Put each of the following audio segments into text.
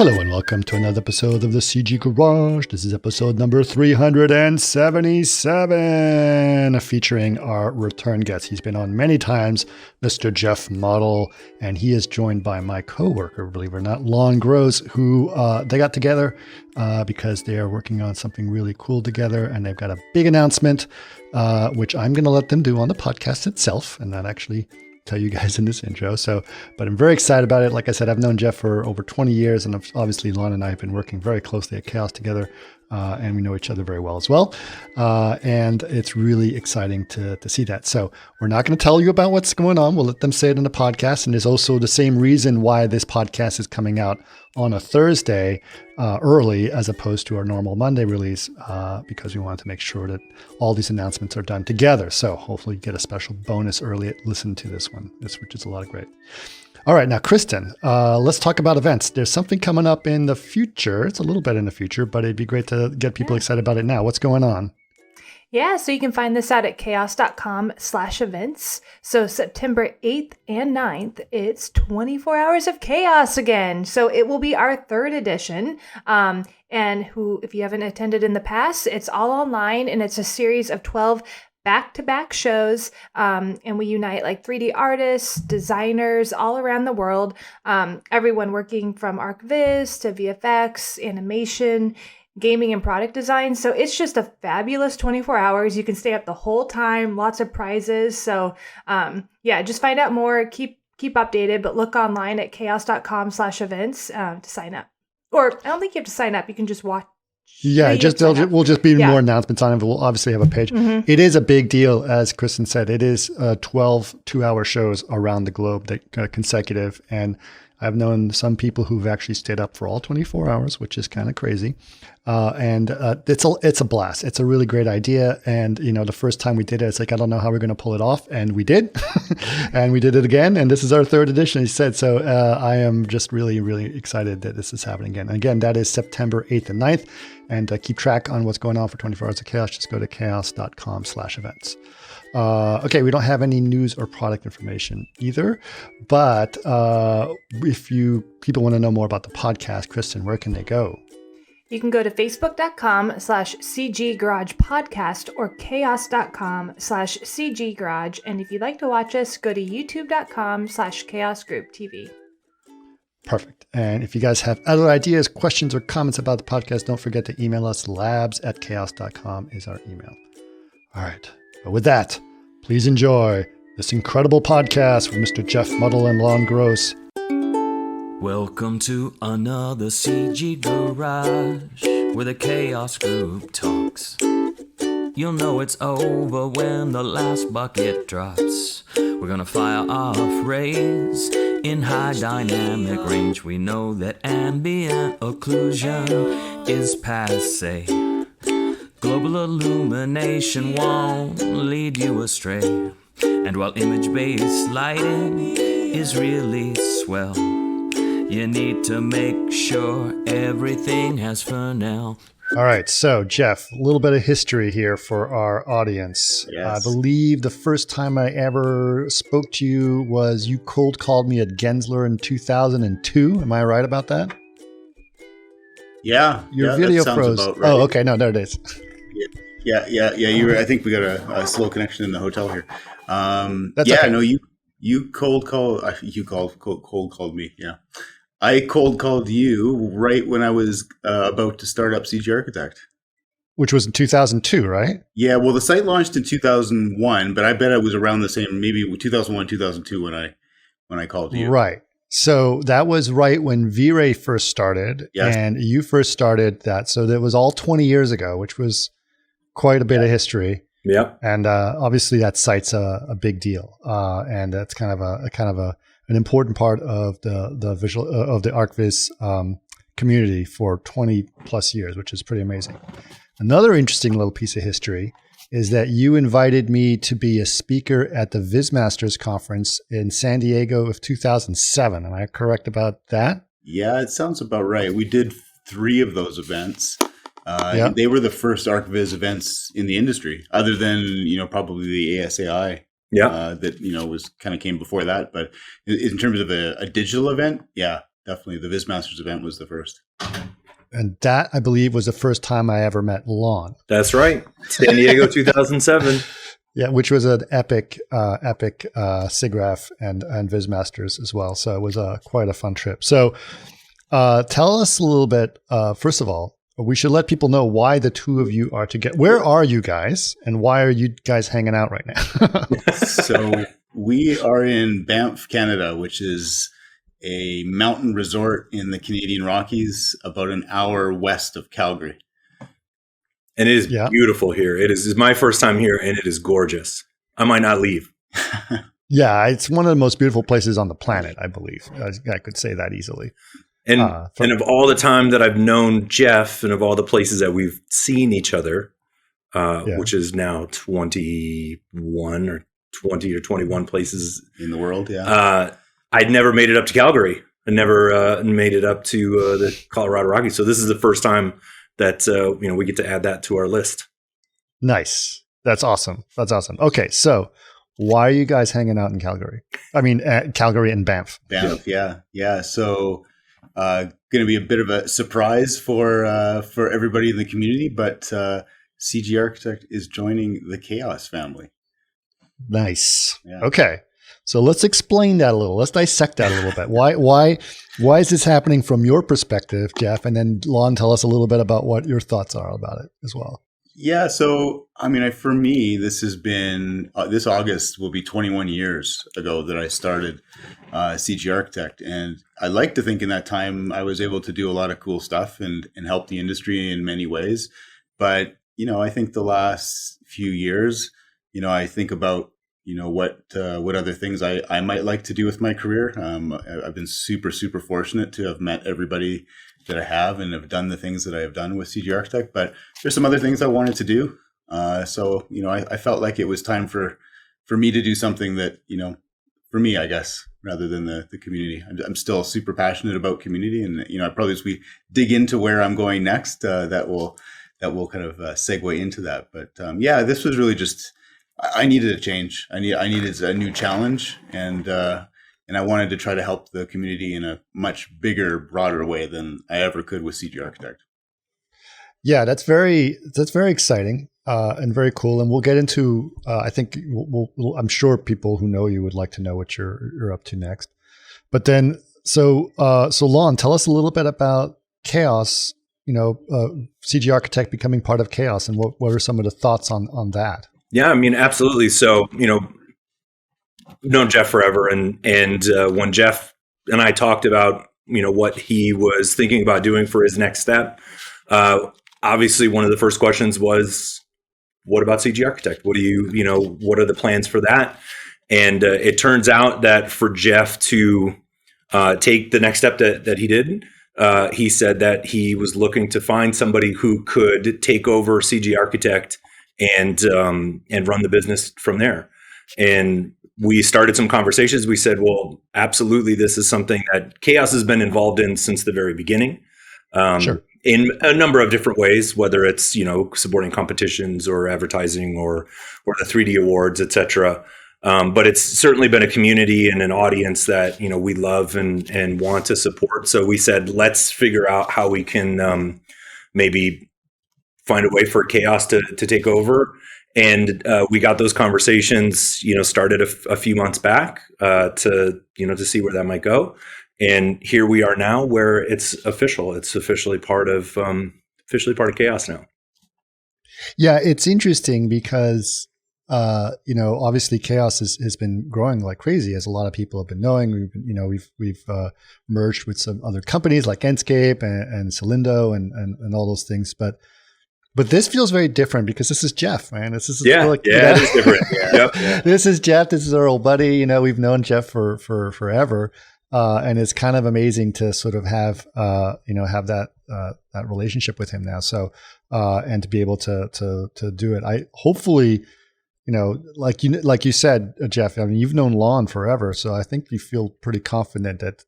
Hello and welcome to another episode of the CG Garage. This is episode number 377, featuring our return guest. He's been on many times, Mr. Jeff Mottle, and he is joined by my coworker, believe it or not, Lon Grohs, who they got together because they are working on something really cool together, and they've got a big announcement, which I'm going to let them do on the podcast itself, and not actually tell you guys in this intro. But I'm very excited about it. Like I said, I've known Jeff for over 20 years, and obviously Lon and I have been working very closely at Chaos together, and we know each other very well as well. And it's really exciting to see that. So we're not going to tell you about what's going on. We'll let them say it in the podcast. And there's also the same reason why this podcast is coming out on a Thursday early as opposed to our normal Monday release, because we wanted to make sure that all these announcements are done together. So hopefully you get a special bonus early listen to this one, which is a lot of great. All right, now, Kristen, let's talk about events. There's something coming up in the future. It's a little bit in the future, but it'd be great to get people excited about it now. What's going on? Yeah, so you can find this out at chaos.com/events. So September 8th and 9th, it's 24 hours of chaos again. So it will be our third edition. And if you haven't attended in the past, it's all online, and it's a series of 12 back-to-back shows, and we unite like 3D artists, designers all around the world, everyone working from ArcViz to VFX, animation, gaming, and product design. So it's just a fabulous 24 hours. You can stay up the whole time, lots of prizes. So just find out more, keep updated, but look online at chaos.com/events to sign up. Or I don't think you have to sign up. You can just watch. Yeah, we'll just be more announcements on it. We'll obviously have a page. Mm-hmm. It is a big deal, as Kristen said. It is 12 two-hour shows around the globe that consecutive. And I've known some people who've actually stayed up for all 24 hours, which is kind of crazy. It's a blast. It's a really great idea. And, the first time we did it, it's like, I don't know how we're going to pull it off. And we did. And we did it again. And this is our third edition, he said. So I am just really, really excited that this is happening again. And again, that is September 8th and 9th. And keep track on what's going on for 24 Hours of Chaos. Just go to chaos.com/events. Okay, we don't have any news or product information either. But if people want to know more about the podcast, Kristen, where can they go? You can go to facebook.com/CGGaragePodcast or chaos.com/CGGarage. And if you'd like to watch us, go to youtube.com/chaosgrouptv. Perfect. And if you guys have other ideas, questions, or comments about the podcast, don't forget to email us. labs@chaos.com is our email. All right. But with that, please enjoy this incredible podcast with Mr. Jeff Mottle and Lon Grohs. Welcome to another CG Garage, where the Chaos Group talks. You'll know it's over when the last bucket drops. We're gonna fire off rays in high dynamic range. We know that ambient occlusion is passé. Global illumination won't lead you astray. And while image-based lighting is really swell, you need to make sure everything has Fresnel. All right. So, Jeff, a little bit of history here for our audience. Yes. I believe the first time I ever spoke to you was you cold called me at Gensler in 2002. Am I right about that? Yeah. Your video froze. Right. Oh, okay. No, there it is. Yeah. You were, I think we got a slow connection in the hotel here. That's okay. No, you cold called me. Yeah. I cold called you right when I was about to start up CGarchitect. Which was in 2002, right? Yeah, well, the site launched in 2001, but I bet it was around the same, maybe 2001, 2002 when I called you. Right. So that was right when V-Ray first started, yes. And you first started that. So that was all 20 years ago, which was quite a bit of history. Yeah. And obviously that site's a big deal, and that's kind of an important part of the visual of the ArcViz community for 20 plus years, which is pretty amazing. Another interesting little piece of history is that you invited me to be a speaker at the VizMasters conference in San Diego of 2007. Am I correct about that? Yeah, it sounds about right. We did 3 of those events. Yep. They were the first ArcViz events in the industry, other than, probably the ASAI. Yeah. That, was kind of came before that. But in terms of a digital event, yeah, definitely. The VizMasters event was the first. And that, I believe, was the first time I ever met Lon. That's right. San Diego 2007. Yeah, which was an epic SIGGRAPH and VizMasters as well. So it was quite a fun trip. So tell us a little bit, first of all, we should let people know why the two of you are together. Where are you guys, and why are you guys hanging out right now? So we are in Banff, Canada, which is a mountain resort in the Canadian Rockies, about an hour west of Calgary. And it is beautiful here. It is my first time here, and it is gorgeous. I might not leave. Yeah, it's one of the most beautiful places on the planet, I believe. I could say that easily. And of all the time that I've known Jeff, and of all the places that we've seen each other, which is now 21 or 20 or 21 places in the world, I'd never made it up to Calgary. I never made it up to the Colorado Rockies. So this is the first time that we get to add that to our list. Nice. That's awesome. Okay, so why are you guys hanging out in Calgary? I mean, Calgary and Banff. Banff, yeah. So going to be a bit of a surprise for everybody in the community, but CGarchitect is joining the Chaos family. Nice. Yeah. Okay. So let's explain that a little. Let's dissect that a little bit. Why is this happening from your perspective, Jeff? And then Lon, tell us a little bit about what your thoughts are about it as well. Yeah. So, I mean, for me, this has been, this August will be 21 years ago that I started CGarchitect. And I like to think in that time I was able to do a lot of cool stuff and help the industry in many ways. But, I think the last few years, I think about, what other things I might like to do with my career. I've been super, super fortunate to have met everybody that I have and have done the things that I have done with CGarchitect, but there's some other things I wanted to do. So, I felt like it was time for me to do something that, for me, I guess, rather than the community. I'm still super passionate about community, and, I probably as we dig into where I'm going next, that will kind of segue into that. But this was really just, I needed a change. I needed a new challenge, and I wanted to try to help the community in a much bigger, broader way than I ever could with CGarchitect. Yeah, that's very exciting and very cool. And we'll get into. I think I'm sure people who know you would like to know what you're up to next. But then, so Lon, tell us a little bit about Chaos. CGarchitect becoming part of Chaos, and what are some of the thoughts on that? Yeah, I mean, absolutely. So, known Jeff forever, and when Jeff and I talked about, what he was thinking about doing for his next step, obviously one of the first questions was, what about CGarchitect? What do what are the plans for that? And it turns out that for Jeff to take the next step that he did, he said that he was looking to find somebody who could take over CGarchitect and run the business from there. And we started some conversations. We said, well, absolutely, this is something that Chaos has been involved in since the very beginning, Sure. in a number of different ways, whether it's, supporting competitions or advertising or the 3D awards, et cetera. But it's certainly been a community and an audience that, we love and want to support. So we said, let's figure out how we can maybe find a way for Chaos to take over. And we got those conversations, started a few months back to see where that might go. And here we are now, where it's official. It's officially part of Chaos now. Yeah, it's interesting because obviously Chaos has been growing like crazy, as a lot of people have been knowing. We've merged with some other companies like Enscape and Celindo and all those things, But this feels very different because this is Jeff, man. It is different. Yeah. This is Jeff. This is our old buddy. We've known Jeff for forever, and it's kind of amazing to sort of have that relationship with him now. So, and to be able to do it, I hopefully, like you said, Jeff. I mean, you've known Lon forever, so I think you feel pretty confident that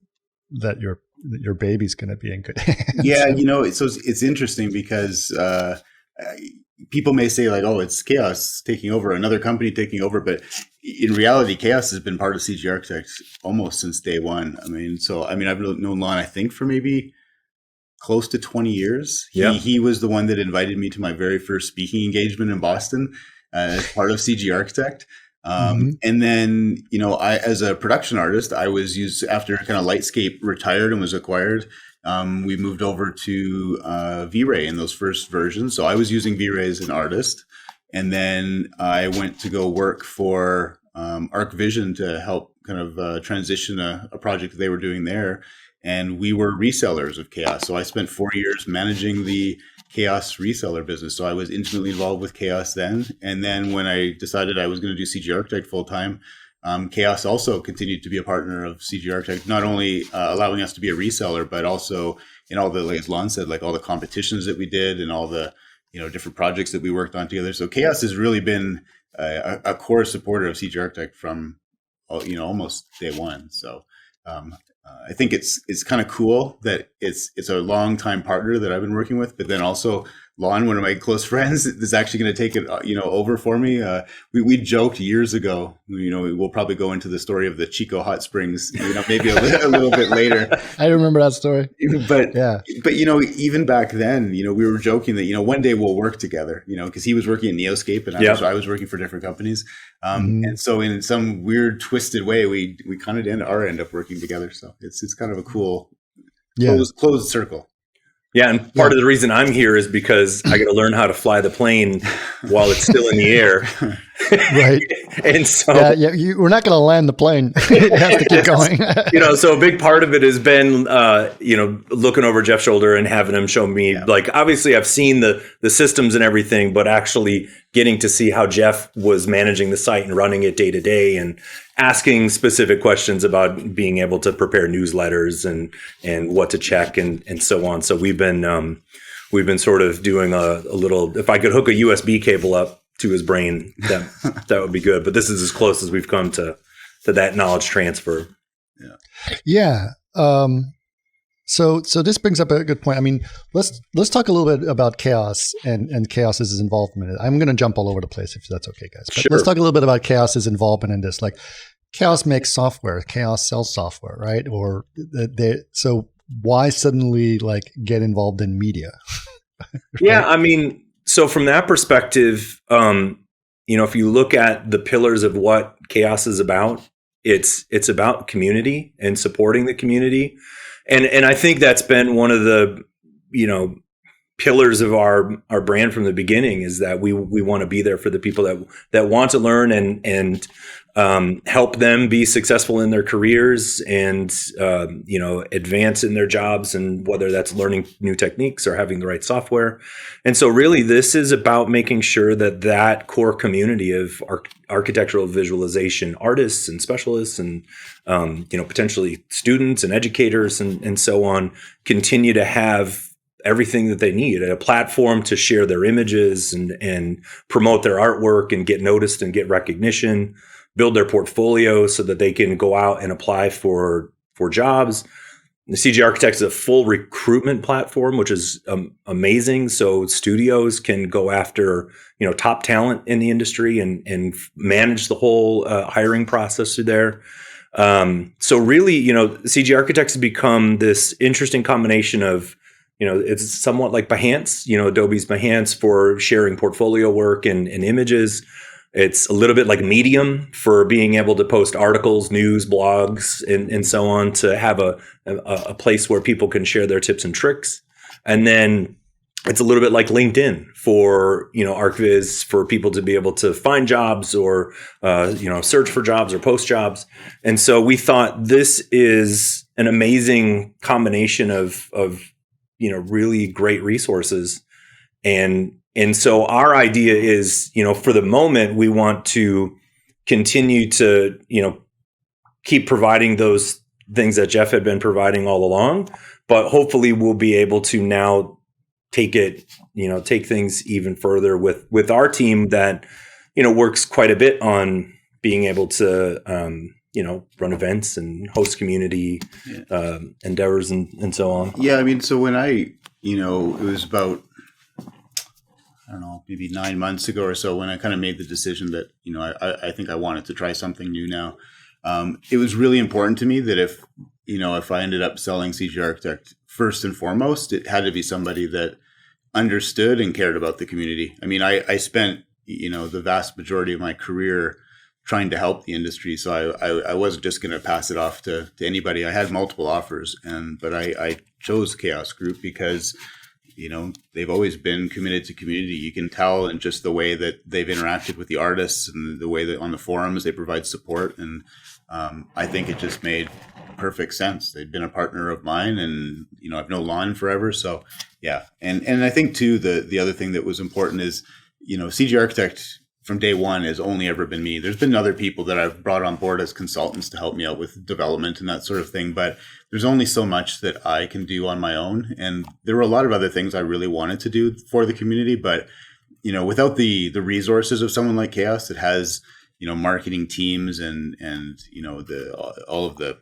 your baby's going to be in good hands. Yeah, so it's interesting because people may say like, oh, it's Chaos taking over, another company taking over, but in reality, Chaos has been part of CG Architect almost since day one. I mean, I've known Lon, I think, for maybe close to 20 years. He was the one that invited me to my very first speaking engagement in Boston as part of CG Architect. And then, I, as a production artist, I was used after kind of Lightscape retired and was acquired. We moved over to V-Ray in those first versions. So I was using V-Ray as an artist. And then I went to go work for ArcVision to help kind of transition a project that they were doing there. And we were resellers of Chaos. So I spent 4 years managing the Chaos reseller business. So I was intimately involved with Chaos then. And then when I decided I was going to do CG Architect full time, Chaos also continued to be a partner of CG Architect, not only allowing us to be a reseller, but also in all the, like as Lon said, like all the competitions that we did and all the different projects that we worked on together. So Chaos has really been a core supporter of CG Architect from almost day one. So I think it's kind of cool that it's a long time partner that I've been working with, but then also Lon, one of my close friends, is actually going to take it over for me. We joked years ago. We'll probably go into the story of the Chico Hot Springs, maybe a little bit later. I remember that story. But even back then, we were joking that one day we'll work together. Because he was working at Neoscape and I was working for different companies. And so in some weird twisted way, we kind of end up working together. So it's kind of a cool closed circle. Yeah, and part of the reason I'm here is because I got to learn how to fly the plane while it's still in the air. Right. And so we're not going to land the plane. It has to keep going. So a big part of it has been, looking over Jeff's shoulder and having him show me, like, obviously I've seen the systems and everything, but actually getting to see how Jeff was managing the site and running it day to day and asking specific questions about being able to prepare newsletters and what to check and so on. So we've been sort of doing a little, if I could hook a USB cable up to his brain, that would be good. But this is as close as we've come to that knowledge transfer. Yeah. So this brings up a good point. I mean, let's talk a little bit about Chaos and Chaos's involvement. I'm going to jump all over the place if that's okay, guys. But let's talk a little bit about Chaos's involvement in this. Like, Chaos makes software. Chaos sells software, right? So why suddenly get involved in media? Right? Yeah, I mean, so from that perspective, if you look at the pillars of what Chaos is about, it's about community and supporting the community. And I think that's been one of the, pillars of our brand from the beginning, is that we want to be there for the people that want to learn and help them be successful in their careers and, advance in their jobs, and whether that's learning new techniques or having the right software. And so really this is about making sure that core community of architectural visualization artists and specialists and, potentially students and educators and so on continue to have everything that they need, a platform to share their images and promote their artwork and get noticed and get recognition, build their portfolio so that they can go out and apply for jobs. The CG Architect is a full recruitment platform, which is amazing. So studios can go after, top talent in the industry and manage the whole hiring process through there. So really, CG Architect has become this interesting combination of, it's somewhat like Behance, Adobe's Behance for sharing portfolio work and images. It's a little bit like Medium for being able to post articles, news, blogs, and so on, to have a place where people can share their tips and tricks. And then it's a little bit like LinkedIn for, ArcViz, for people to be able to find jobs or, search for jobs or post jobs. And so we thought this is an amazing combination of really great resources. And so our idea is, for the moment, we want to continue to, keep providing those things that Jeff had been providing all along, but hopefully we'll be able to now take things even further with our team that, works quite a bit on being able to, run events and host community endeavors and so on. Yeah. I mean, so when it was about, don't know, maybe 9 months ago or so when I kind of made the decision that, I think I wanted to try something new now. It was really important to me that if I ended up selling CGarchitect, first and foremost, it had to be somebody that understood and cared about the community. I mean, I spent, the vast majority of my career trying to help the industry. So I wasn't just going to pass it off to anybody. I had multiple offers, but I chose Chaos Group because, they've always been committed to community. You can tell in just the way that they've interacted with the artists and the way that on the forums they provide support. And I think it just made perfect sense. They've been a partner of mine, and I've known Lon forever. So yeah, and I think too the other thing that was important is CGarchitect from day one has only ever been me. There's been other people that I've brought on board as consultants to help me out with development and that sort of thing, but there's only so much that I can do on my own. And there were a lot of other things I really wanted to do for the community, but without the resources of someone like Chaos that has marketing teams and all of the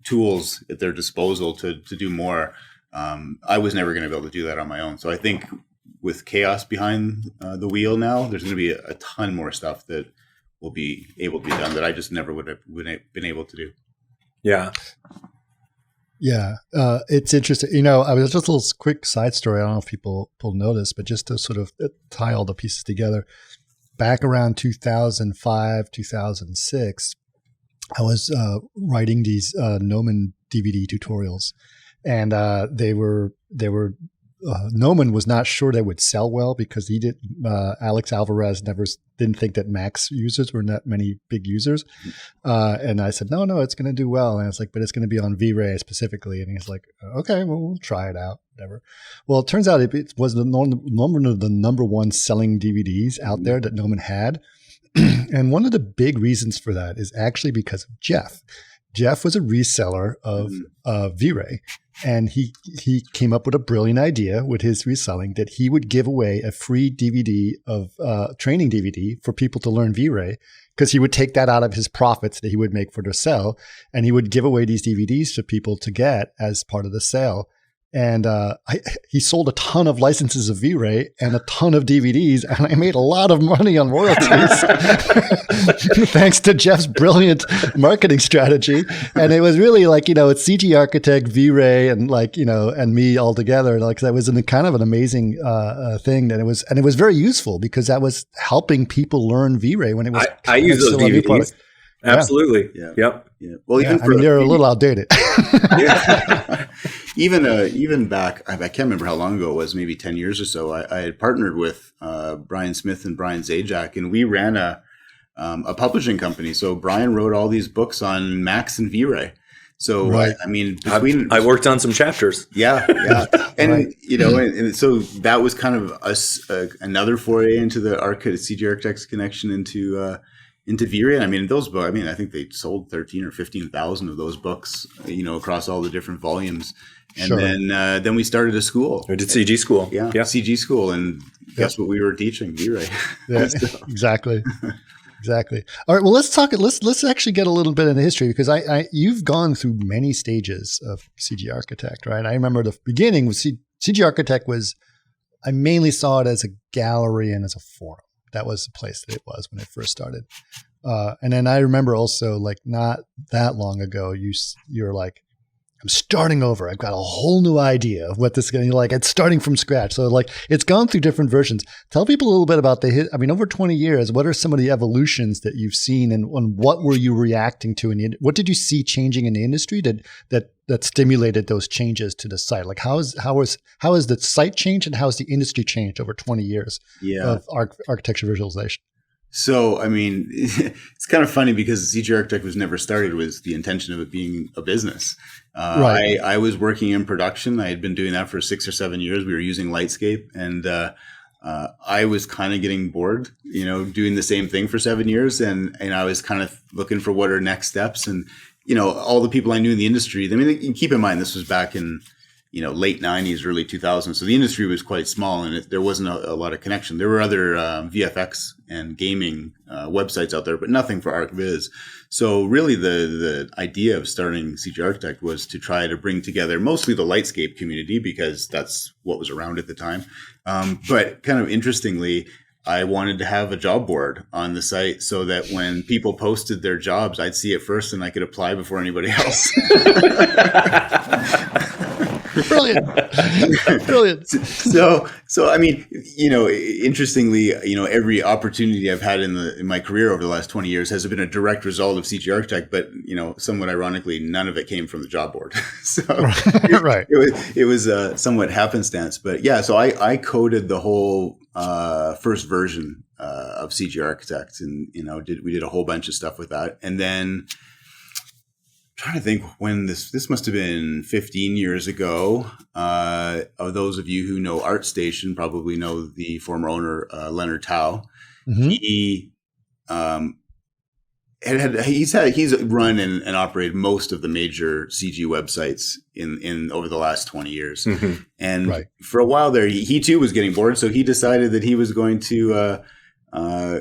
tools at their disposal to do more, I was never going to be able to do that on my own. So I think with Chaos behind the wheel now, there's going to be a ton more stuff that will be able to be done that I just never would have been able to do. Yeah. Yeah. It's interesting. I was just a little quick side story. I don't know if people notice, but just to sort of tie all the pieces together, back around 2005, 2006, I was writing these Gnomon DVD tutorials, and they were Gnomon was not sure they would sell well because Alex Alvarez didn't think that Max users were not many big users. And I said, no, it's going to do well. And I was like, but it's going to be on V-Ray specifically. And he's like, okay, well, we'll try it out. Whatever. Well, it turns out it was one of the number one selling DVDs out there that Gnomon had. And one of the big reasons for that is actually because of Jeff. Jeff was a reseller of V-Ray, and he came up with a brilliant idea with his reselling that he would give away a free DVD of training DVD for people to learn V-Ray, because he would take that out of his profits that he would make for the sale, and he would give away these DVDs to people to get as part of the sale. And he sold a ton of licenses of V-Ray and a ton of DVDs, and I made a lot of money on royalties thanks to Jeff's brilliant marketing strategy. And it was really like, it's CGarchitect, V-Ray, and and me all together. Like, that was kind of an amazing thing. And it was very useful because that was helping people learn V-Ray when it was. I use those DVDs. Absolutely. Yeah. Yep. Yeah. Well, even they're a little outdated. Yeah. Even back, I can't remember how long ago it was, maybe 10 years or so. I had partnered with Brian Smith and Brian Zajac, and we ran a publishing company. So Brian wrote all these books on Max and V-Ray. So right. I worked on some chapters. Yeah, and right. and so that was kind of another foray into the CGarchitect's connection into V-Ray. I mean, those books, I think they sold 13 or 15,000 of those books, across all the different volumes. And sure. then we started a school. We did CG school. Yeah. CG school. And guess what we were teaching? V-Ray. Yeah, exactly. Exactly. All right. Well, let's talk. Let's actually get a little bit into history, because you've gone through many stages of CGarchitect, right? I remember the beginning with CGarchitect I mainly saw it as a gallery and as a forum. That was the place that it was when it first started. And then I remember also, like, not that long ago, you're like, I'm starting over. I've got a whole new idea of what this is going to be like. It's starting from scratch. So, like, it's gone through different versions. Tell people a little bit about over 20 years, what are some of the evolutions that you've seen, and what were you reacting to? What did you see changing in the industry that stimulated those changes to the site? Like, how has the site changed, and how has the industry changed over 20 years of architecture visualization? So, it's kind of funny because CGarchitect was never started with the intention of it being a business. Right. I was working in production. I had been doing that for 6 or 7 years. We were using Lightscape, and I was kind of getting bored, doing the same thing for 7 years. And I was kind of looking for what are next steps. And, all the people I knew in the industry, keep in mind, this was back in, late 90s, early 2000s. So the industry was quite small, and there wasn't a lot of connection. There were other VFX and gaming websites out there, but nothing for ArcViz. So really the idea of starting CG Architect was to try to bring together mostly the Lightscape community, because that's what was around at the time. But kind of interestingly, I wanted to have a job board on the site so that when people posted their jobs, I'd see it first and I could apply before anybody else. Brilliant. Brilliant. So I mean, interestingly, every opportunity I've had in my career over the last 20 years has been a direct result of CG Architect, but somewhat ironically, none of it came from the job board. So Right. it was somewhat happenstance, but yeah. So I coded the whole first version of CG Architect, and we did a whole bunch of stuff with that, and then. Trying to think when this must have been 15 years ago. Those of you who know ArtStation probably know the former owner, Leonard Tao. Mm-hmm. He's run and operated most of the major CG websites in over the last 20 years. Mm-hmm. And for a while there, he too was getting bored. So he decided that he was going to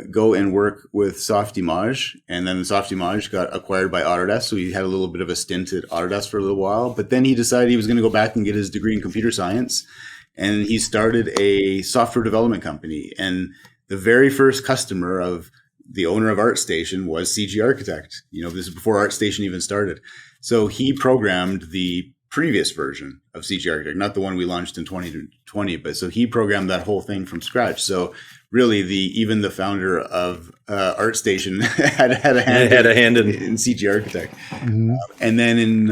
go and work with Softimage, and then the Softimage got acquired by Autodesk. So he had a little bit of a stint at Autodesk for a little while, but then he decided he was going to go back and get his degree in computer science, and he started a software development company. And the very first customer of the owner of ArtStation was CG Architect. This is before ArtStation even started. So he programmed the previous version of CG Architect, not the one we launched in 2020, but so he programmed that whole thing from scratch. So really, even the founder of ArtStation had a hand in CG Architect. Mm-hmm. And then in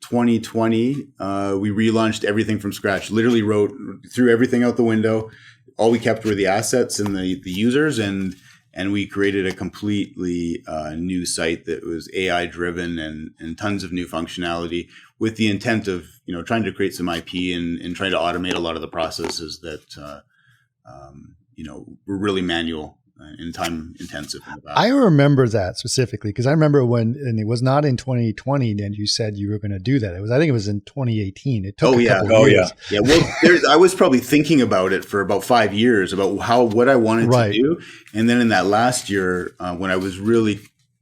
2020, we relaunched everything from scratch. Literally threw everything out the window. All we kept were the assets and the users, and we created a completely new site that was AI driven and tons of new functionality, with the intent of trying to create some IP and trying to automate a lot of the processes that were really manual and time intensive in the past. I remember that specifically because I remember and it was not in 2020 that you said you were going to do that. I think it was in 2018. It took a couple of years. Yeah. Well, I was probably thinking about it for about 5 years about what I wanted to do. And then in that last year, when I was really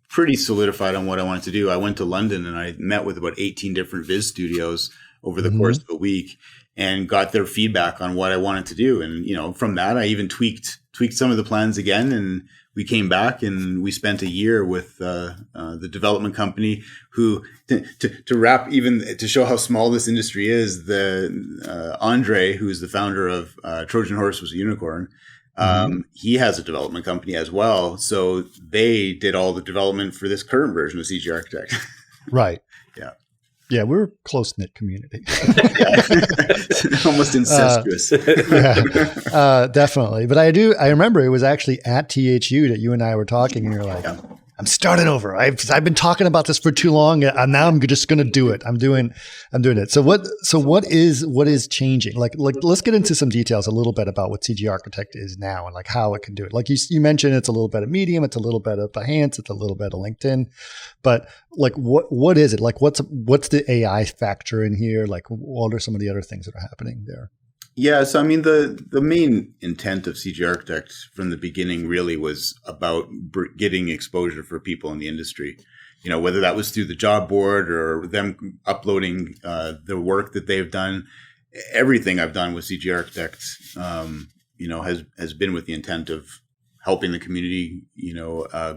pretty solidified on what I wanted to do, I went to London and I met with about 18 different Viz studios over the course of a week and got their feedback on what I wanted to do. And, from that, I even tweaked some of the plans again. And we came back and we spent a year with the development company who, to wrap, even to show how small this industry is, Andre, who's the founder of Trojan Horse Was a Unicorn, he has a development company as well. So they did all the development for this current version of CG Architect. Right. Yeah. Yeah, we're a close-knit community. Almost incestuous. Definitely. But I remember it was actually at THU that you and I were talking, and you're like, I'm starting over. I've been talking about this for too long, and now I'm just going to do it. I'm doing it. So what is changing? Like let's get into some details a little bit about what CG Architect is now and like how it can do it. Like you mentioned, it's a little bit of Medium, it's a little bit of Behance, it's a little bit of LinkedIn, but like what is it? Like what's the AI factor in here? Like what are some of the other things that are happening there? Yeah, so I mean, the main intent of CG Architect from the beginning really was about getting exposure for people in the industry. Whether that was through the job board or them uploading the work that they've done. Everything I've done with CG Architect, has been with the intent of helping the community,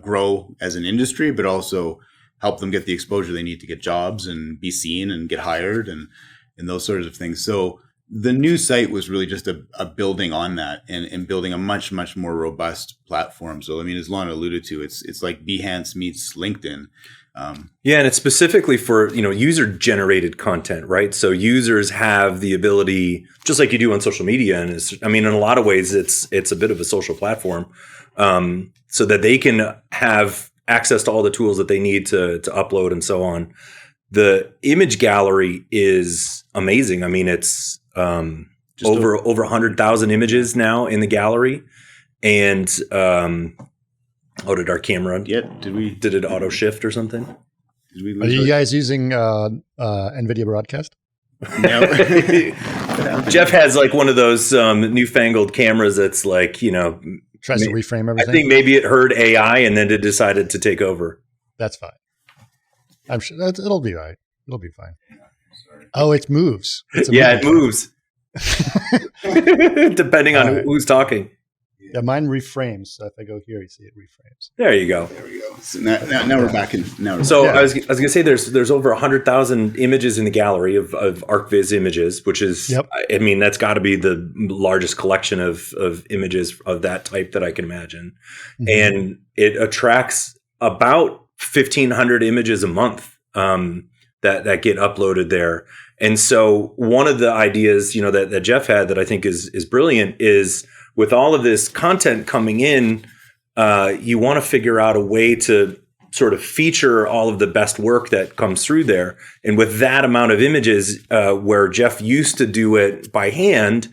grow as an industry, but also help them get the exposure they need to get jobs and be seen and get hired and those sorts of things. So the new site was really just a building on that and building a much, much more robust platform. So, I mean, as Lon alluded to, it's like Behance meets LinkedIn. And it's specifically for, user generated content, right? So users have the ability, just like you do on social media. And in a lot of ways, it's a bit of a social platform, so that they can have access to all the tools that they need to upload and so on. The image gallery is amazing. I mean, it's over 100,000 images now in the gallery. And did our camera? Yeah, did it auto shift or something? Are you guys using NVIDIA Broadcast? No. Jeff has like one of those newfangled cameras that's like, Tries to reframe everything. I think maybe it heard AI and then it decided to take over. That's fine. I'm sure it'll be all right. It'll be fine. Oh, it moves. It moves. Depending on who's talking. Yeah, mine reframes. So if I go here, you see it reframes. There you go. There we go. So now we're back in. I was going to say there's over 100,000 images in the gallery of ArcViz images, which is, I mean, that's got to be the largest collection of images of that type that I can imagine. Mm-hmm. And it attracts about 1,500 images a month that get uploaded there. And so one of the ideas, that Jeff had that I think is brilliant is, with all of this content coming in, you want to figure out a way to sort of feature all of the best work that comes through there. And with that amount of images, where Jeff used to do it by hand,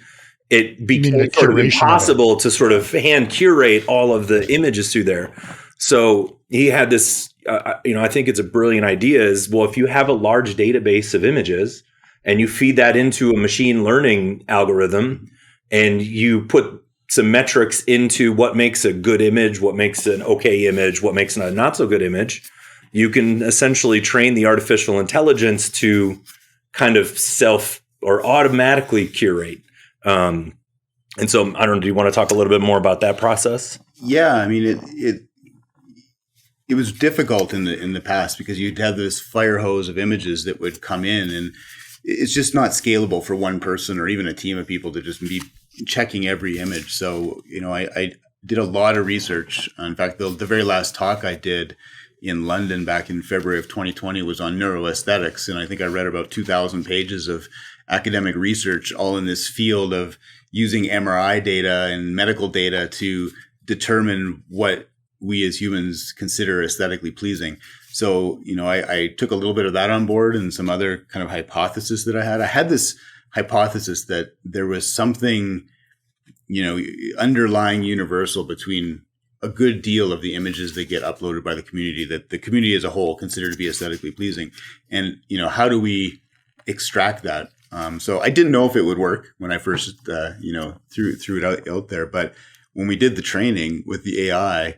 it became sort of impossible to sort of hand curate all of the images through there. So he had this, I think it's a brilliant idea is, well, if you have a large database of images and you feed that into a machine learning algorithm and you put some metrics into what makes a good image, what makes an okay image, what makes a not so good image, you can essentially train the artificial intelligence to kind of self or automatically curate. And so I don't know, do you want to talk a little bit more about that process? Yeah, I mean, it was difficult in the past because you'd have this fire hose of images that would come in, and it's just not scalable for one person or even a team of people to just be checking every image. So, I did a lot of research. In fact, the very last talk I did in London back in February of 2020 was on neuroaesthetics. And I think I read about 2,000 pages of academic research all in this field of using MRI data and medical data to determine what we as humans consider aesthetically pleasing. So, I took a little bit of that on board and some other kind of hypothesis that I had. I had this hypothesis that there was something, underlying universal between a good deal of the images that get uploaded by the community that the community as a whole consider to be aesthetically pleasing. And, how do we extract that? So I didn't know if it would work when I first, threw it out there. But when we did the training with the AI,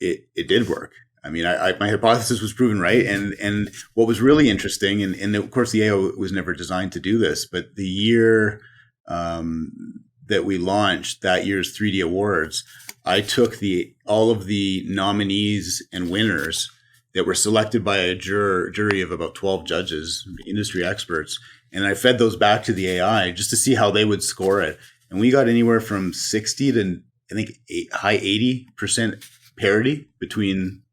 it did work. I mean, my hypothesis was proven right. And what was really interesting, and of course the AI was never designed to do this, but the year that we launched that year's 3D Awards, I took all of the nominees and winners that were selected by a jury of about 12 judges, industry experts, and I fed those back to the AI just to see how they would score it. And we got anywhere from 60 to, I think, high 80% parity between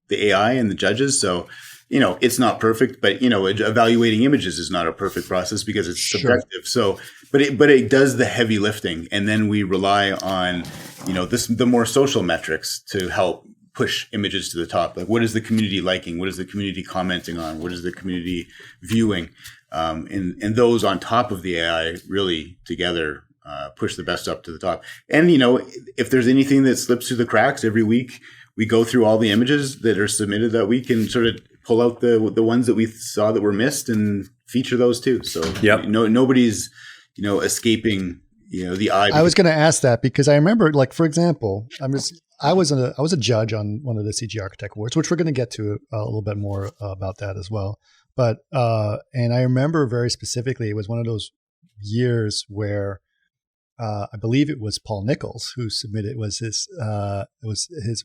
the AI and the judges. So, it's not perfect, but, evaluating images is not a perfect process because it's subjective. So, but it does the heavy lifting. And then we rely on, the more social metrics to help push images to the top. Like, what is the community liking? What is the community commenting on? What is the community viewing? And those on top of the AI really together push the best up to the top. And, if there's anything that slips through the cracks every week, we go through all the images that are submitted that week and sort of pull out the ones that we saw that were missed and feature those too. So nobody's, escaping, the eye. I was going to ask that because I remember, like, for example, I was a judge on one of the CG Architect Awards, which we're going to get to a little bit more about that as well. But and I remember very specifically, it was one of those years where I believe it was Paul Nichols who submitted it was his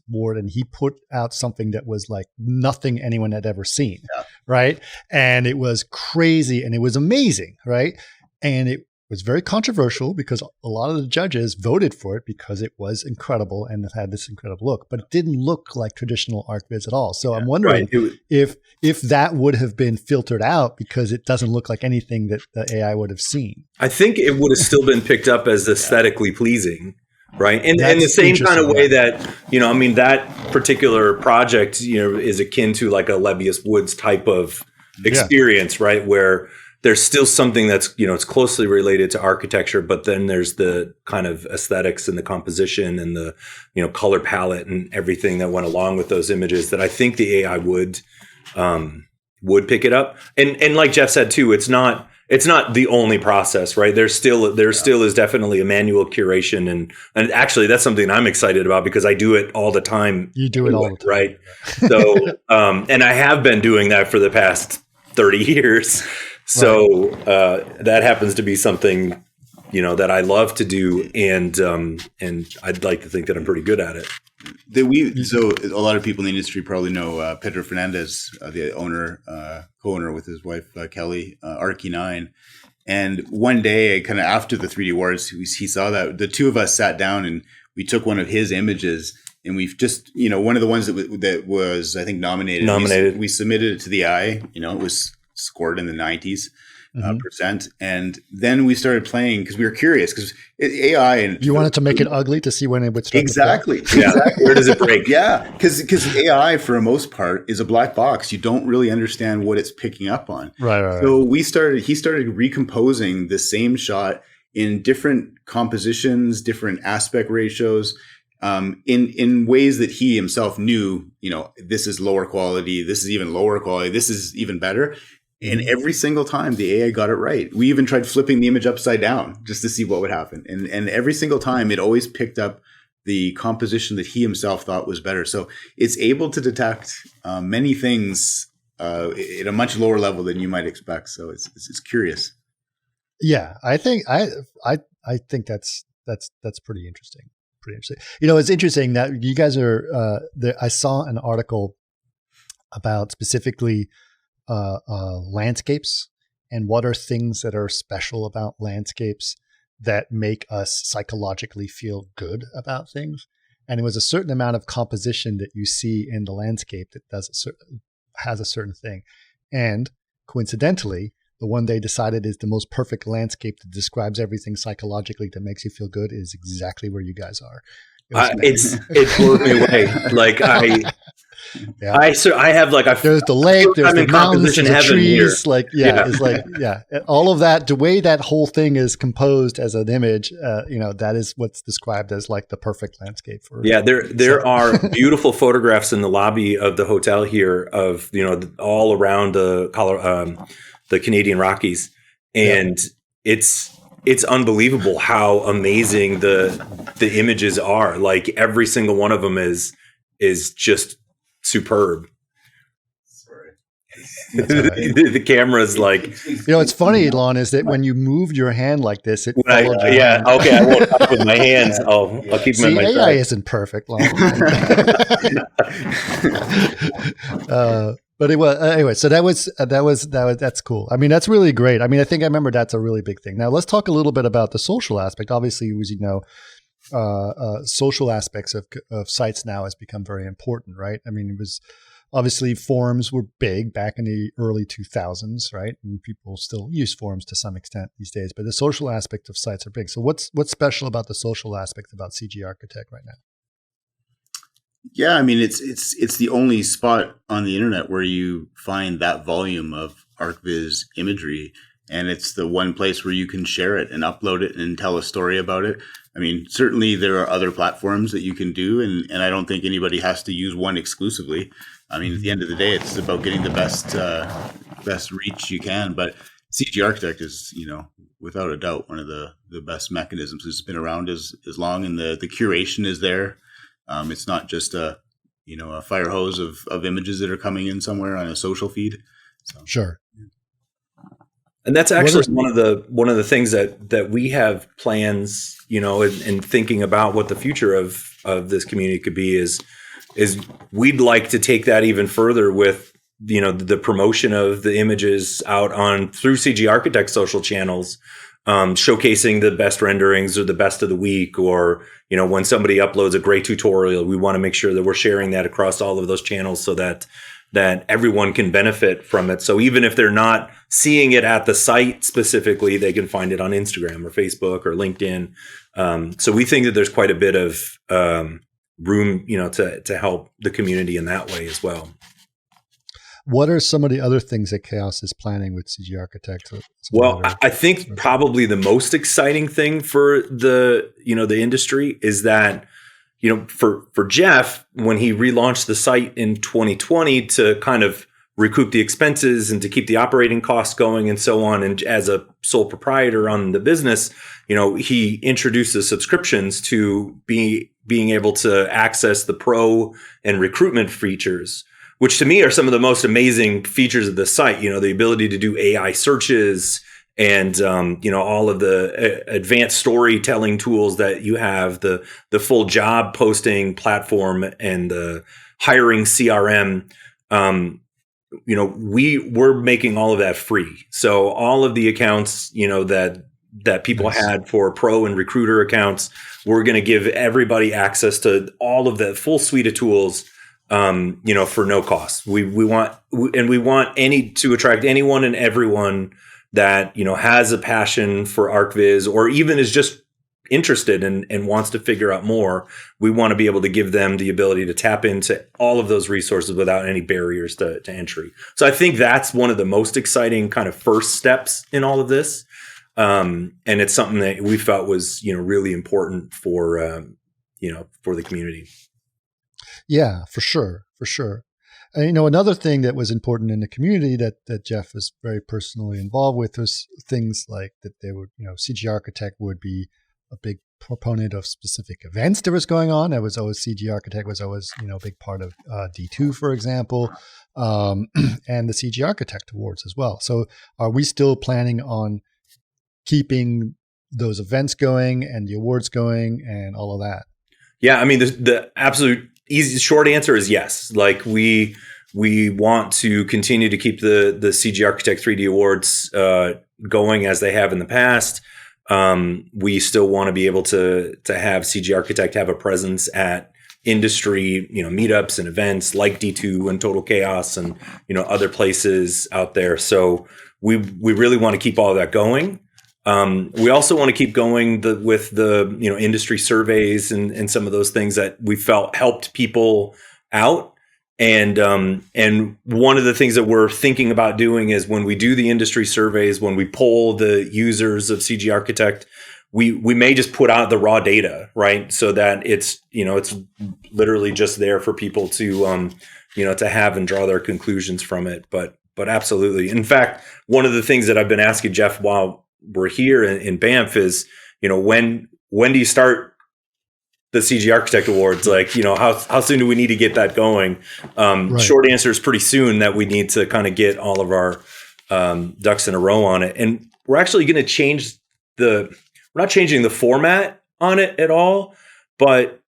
award, and he put out something that was like nothing anyone had ever seen, right? And it was crazy and it was amazing, right? And it was very controversial because a lot of the judges voted for it because it was incredible and it had this incredible look, but it didn't look like traditional ArcViz at all. So I'm wondering if that would have been filtered out because it doesn't look like anything that the AI would have seen. I think it would have still been picked up as aesthetically pleasing, right? And in the same kind of way that, that particular project, is akin to like a Lebbeus Woods type of experience, right? Where there's still something that's, it's closely related to architecture, but then there's the kind of aesthetics and the composition and the, color palette and everything that went along with those images that I think the AI would would pick it up. And like Jeff said too, it's not the only process, right? There still is definitely a manual curation, and actually that's something I'm excited about because I do it all the time. You do it all the time, right? So, and I have been doing that for the past 30 years. So that happens to be something, that I love to do, and I'd like to think that I'm pretty good at it. So a lot of people in the industry probably know Pedro Fernandez, the owner, co-owner with his wife Kelly, Archie9. And one day, kind of after the 3D Wars, he saw that the two of us sat down and we took one of his images, and we've just, one of the ones that was I think nominated. We submitted it to the eye. It was scored in the 90s. Percent, and then we started playing because we were curious because AI and you wanted to make it ugly to see when it would start. Exactly. Where does it break? Yeah, because AI for the most part is a black box. You don't really understand what it's picking up on. Right. So he started recomposing the same shot in different compositions, different aspect ratios, in ways that he himself knew. This is lower quality. This is even lower quality. This is even better. And every single time the AI got it right. We even tried flipping the image upside down just to see what would happen. And every single time it always picked up the composition that he himself thought was better. So it's able to detect many things at a much lower level than you might expect. So it's curious. Yeah, I think think that's pretty interesting. It's interesting that you guys are. I saw an article about specifically landscapes and what are things that are special about landscapes that make us psychologically feel good about things. And it was a certain amount of composition that you see in the landscape that has a certain thing. And coincidentally, the one they decided is the most perfect landscape that describes everything psychologically that makes you feel good is exactly where you guys are. It blew me away. Yeah. I have there's the lake, there's the mountains, there's the trees, here. all of that. The way that whole thing is composed as an image, that is what's described as like the perfect landscape for. Yeah, there are beautiful photographs in the lobby of the hotel here of all around the Canadian Rockies, and it's unbelievable how amazing the images are. Like every single one of them is just superb. Sorry. The camera's like, it's funny, Lon, is that when you move your hand like this, it follows your hand. Okay, I won't touch with my hands. I'll keep them in my AI side. isn't perfect, Lon. But it was anyway. So that's cool. I mean, that's really great. I mean, I think I remember that's a really big thing. Now let's talk a little bit about the social aspect. Obviously, as social aspects of sites now has become very important, right? I mean, it was obviously forums were big back in the early 2000s, right? And people still use forums to some extent these days, but the social aspect of sites are big. So what's special about the social aspect about CGarchitect right now? Yeah, I mean, it's the only spot on the internet where you find that volume of ArcViz imagery, and it's the one place where you can share it and upload it and tell a story about it. I mean, certainly there are other platforms that you can do, and I don't think anybody has to use one exclusively. I mean, at the end of the day, it's about getting the best reach you can. But CGarchitect is, without a doubt, one of the best mechanisms. It's been around as long, and the curation is there. It's not just a fire hose of images that are coming in somewhere on a social feed. So. Sure. And that's actually one of the things that we have plans, in thinking about what the future of this community could be is we'd like to take that even further with, the promotion of the images out through CGarchitect social channels, showcasing the best renderings or the best of the week, or, when somebody uploads a great tutorial, we want to make sure that we're sharing that across all of those channels so that everyone can benefit from it. So even if they're not seeing it at the site specifically, they can find it on Instagram or Facebook or LinkedIn. So we think that there's quite a bit of room, to help the community in that way as well. What are some of the other things that Chaos is planning with CGarchitect? Well, I think probably the most exciting thing for the industry is that, for Jeff, when he relaunched the site in 2020 to kind of recoup the expenses and to keep the operating costs going and so on. And as a sole proprietor on the business, he introduced the subscriptions to being able to access the pro and recruitment features, which to me are some of the most amazing features of the site. The ability to do AI searches and, all of the advanced storytelling tools that you have, the full job posting platform and the hiring CRM. We're making all of that free. So all of the accounts, that people Nice. had for pro and recruiter accounts, we're going to give everybody access to all of that full suite of tools, for no cost. We want to attract anyone and everyone that, has a passion for ArcViz or even is just interested and wants to figure out more. We want to be able to give them the ability to tap into all of those resources without any barriers to entry. So I think that's one of the most exciting kind of first steps in all of this. And it's something that we felt was, really important for the community. Yeah, for sure. And, another thing that was important in the community that Jeff was very personally involved with was things like that they would, CGarchitect would be a big proponent of specific events that was going on. That was always CGarchitect was always, a big part of D2, for example, and the CGarchitect Awards as well. So are we still planning on keeping those events going and the awards going and all of that? Yeah, I mean, the absolute easy short answer is yes. Like we want to continue to keep the CGarchitect 3D Awards going as they have in the past. We still want to be able to have CGarchitect have a presence at industry, meetups and events like D2 and Total Chaos and, other places out there. So we really want to keep all of that going. We also want to keep going with the industry surveys and some of those things that we felt helped people out. And one of the things that we're thinking about doing is when we do the industry surveys, when we poll the users of CGarchitect, we may just put out the raw data, right? So that it's literally just there for people to to have and draw their conclusions from it. But absolutely. In fact, one of the things that I've been asking Jeff while we're here in Banff is, when do you start the CGarchitect Awards? Like, how soon do we need to get that going? Right. Short answer is pretty soon, that we need to kind of get all of our ducks in a row on it. And we're actually going to we're not changing the format on it at all, but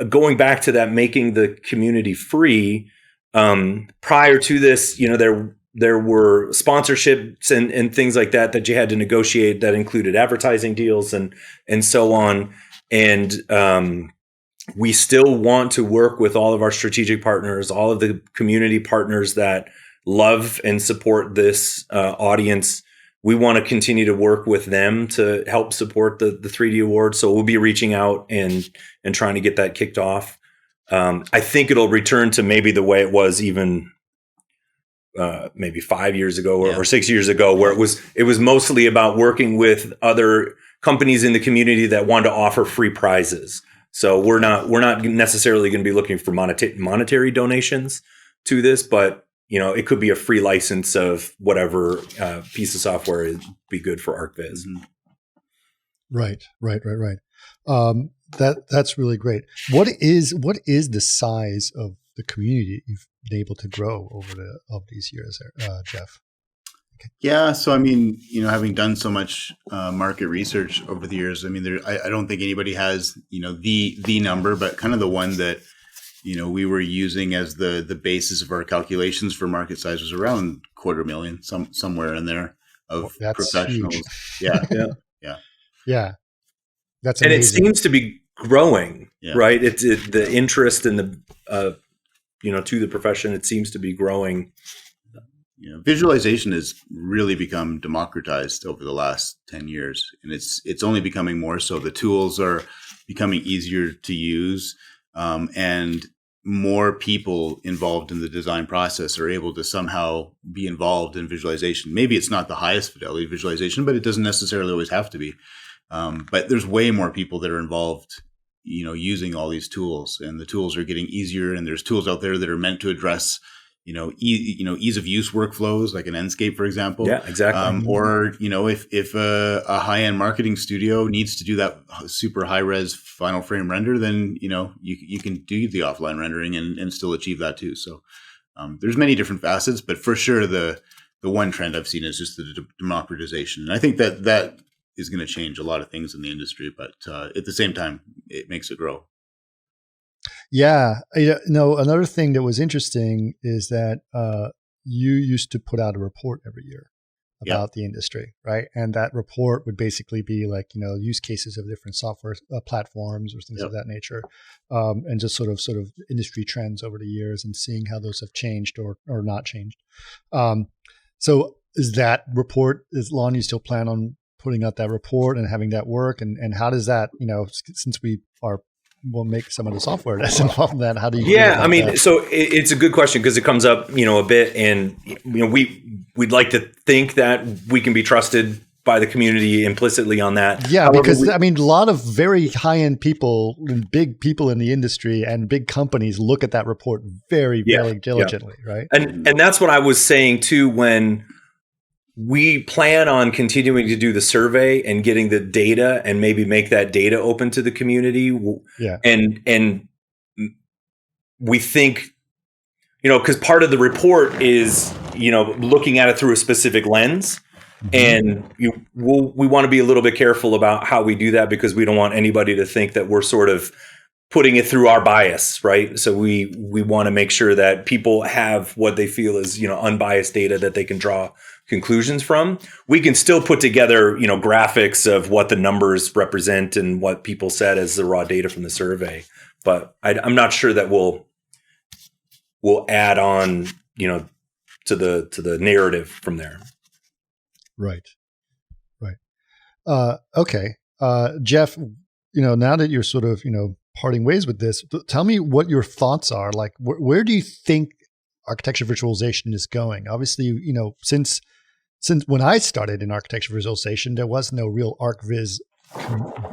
going back to that, making the community free. Prior to this, there were sponsorships and things like that you had to negotiate that included advertising deals and so on. And we still want to work with all of our strategic partners, all of the community partners that love and support this audience. We want to continue to work with them to help support the 3D Awards. So we'll be reaching out and trying to get that kicked off. I think it'll return to maybe the way it was even maybe 5 years ago or 6 years ago, where it was mostly about working with other companies in the community that wanted to offer free prizes. So we're not necessarily going to be looking for monetary donations to this, but it could be a free license of whatever piece of software would be good for ArcViz. Right. That's really great. What is the size of the community you've been able to grow over these years, Jeff? Yeah, so I mean, having done so much market research over the years, I mean, I don't think anybody has the number, but kind of the one that we were using as the basis of our calculations for market size was around 250,000, somewhere in there of professionals. Huge. Yeah. That's amazing. And it seems to be growing, right? It's the interest in the to the profession. It seems to be growing. Visualization has really become democratized over the last 10 years, and it's only becoming more so. The tools are becoming easier to use, and more people involved in the design process are able to somehow be involved in visualization. Maybe it's not the highest fidelity visualization, but it doesn't necessarily always have to be. But there's way more people that are involved, using all these tools, and the tools are getting easier, and there's tools out there that are meant to address ease of use workflows like an Enscape, for example. Yeah, exactly. Or, if a high-end marketing studio needs to do that super high-res final frame render, then, you can do the offline rendering and still achieve that too. So there's many different facets, but for sure the one trend I've seen is just the democratization. And I think that is going to change a lot of things in the industry, but at the same time, it makes it grow. Yeah. Another thing that was interesting is that you used to put out a report every year about the industry, right? And that report would basically be like, use cases of different software platforms or things of that nature, and just sort of industry trends over the years and seeing how those have changed or not changed. So is that report, Lon, you still plan on putting out that report and having that work? And how does that, since we'll make some of the software that's involved in that. How do you? Yeah, I mean, so it's a good question because it comes up, a bit, and we'd like to think that we can be trusted by the community implicitly on that. Yeah, however, because a lot of very high-end people and big people in the industry and big companies look at that report very, very diligently, right? And that's what I was saying too when we plan on continuing to do the survey and getting the data and maybe make that data open to the community. Yeah. And we think, because part of the report is, looking at it through a specific lens. And we want to be a little bit careful about how we do that because we don't want anybody to think that we're sort of putting it through our bias, right? So we want to make sure that people have what they feel is, unbiased data that they can draw conclusions from. We can still put together, graphics of what the numbers represent and what people said as the raw data from the survey. But I'm not sure that we'll add on, to the narrative from there. Right. Okay. Jeff, now that you're sort of, parting ways with this, tell me what your thoughts are. Like, where do you think architecture visualization is going? Obviously, since when I started in architecture visualization, there was no real ArcViz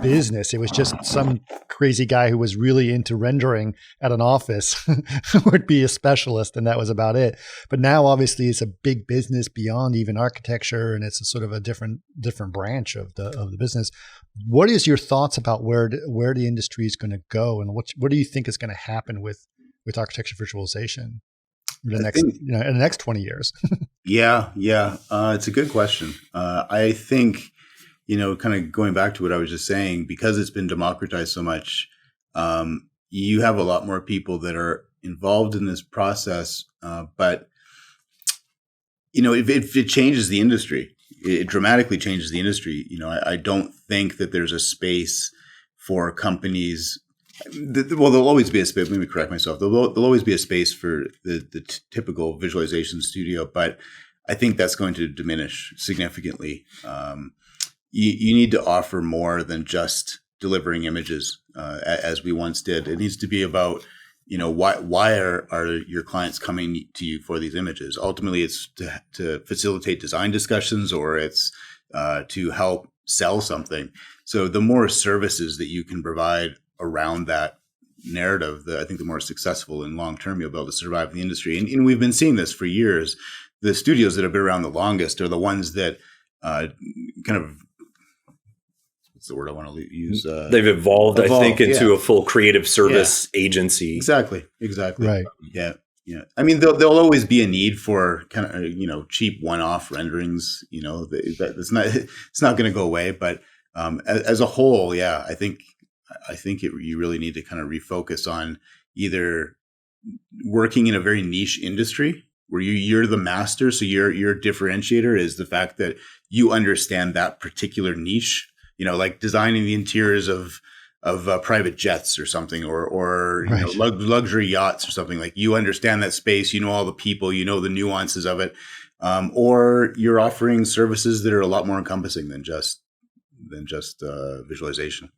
business. It was just some crazy guy who was really into rendering at an office who would be a specialist, and that was about it. But now, obviously, it's a big business beyond even architecture, and it's a sort of a different branch of the business. What is your thoughts about where the industry is going to go, and what do you think is going to happen with architecture visualization in the next 20 years? Yeah. It's a good question. I think, kind of going back to what I was just saying, because it's been democratized so much, you have a lot more people that are involved in this process. But, if it changes the industry, it dramatically changes the industry. I don't think that there's a space for companies. Well, there'll always be a space. Let me correct myself. There'll always be a space for the typical visualization studio, but I think that's going to diminish significantly. You need to offer more than just delivering images, as we once did. It needs to be about, why are your clients coming to you for these images? Ultimately, it's to facilitate design discussions, or it's to help sell something. So the more services that you can provide around that narrative, I think the more successful and long term you'll be able to survive in the industry. And we've been seeing this for years. The studios that have been around the longest are the ones that kind of, what's the word I want to use? They've evolved, I think, into a full creative service agency. Exactly. Right. Yeah. I mean, there'll always be a need for kind of, cheap one-off renderings. It's not going to go away. But as a whole, I think you really need to kind of refocus on either working in a very niche industry where you're the master. So your differentiator is the fact that you understand that particular niche, like designing the interiors of private jets or something, or right. Luxury yachts or something. Like, you understand that space, all the people, the nuances of it. Or you're offering services that are a lot more encompassing than just visualization.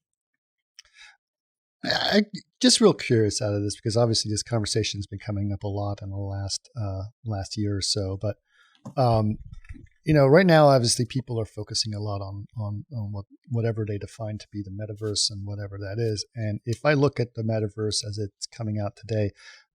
I just real curious out of this, because obviously this conversation has been coming up a lot in the last year or so. But right now, obviously, people are focusing a lot on whatever they define to be the metaverse and whatever that is. And if I look at the metaverse as it's coming out today,